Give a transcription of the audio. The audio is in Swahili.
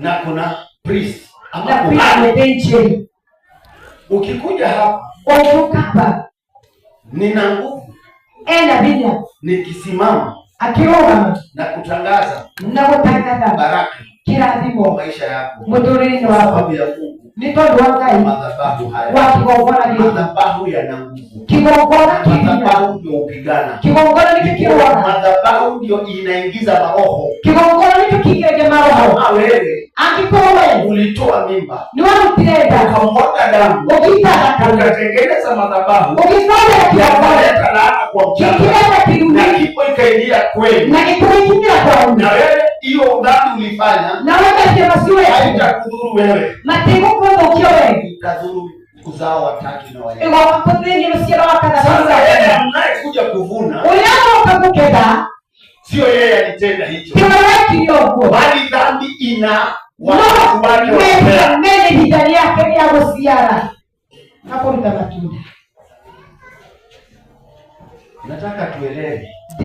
na kuna priest ama kuhani. Ukikuja hapa nina nguvu nikisimama akiomba na kutangaza baraka kiradhimo maisha yako muturire kwa sababu ya Mungu. Ni tondo wa Ngai Madhabahu haya wa kigongona giki madhabahu yana nguvu. Kigongona madhabahu ndio upigana. Kigongona ni kikiona. Madhabahu ndio inaingiza maroho. Kigongona ni kikiingiza maroho. Kama wewe akikowe ulitoa mimba ni wewe utirenda ukamwaga damu ukatengeneza madhabahu ukifanya kiakaleta laana kwa mchana na kipo ikaingia kweli na ikuingia kwa na wewe hiyo dhambi ulifanya na wewe sema siwe haitakudhuru wewe matego kwa ukio wewe itadhuru uzao wa tatu na wale. Wakapoteni msiara wakadha. Sasa yeye anayekuja kuvuna uliano ukakukeda sio yeye alitenda hicho bali dhambi ina watu wake wa mbele hidari yake ya wasiara hapo ndio matunda. Nataka tuelewe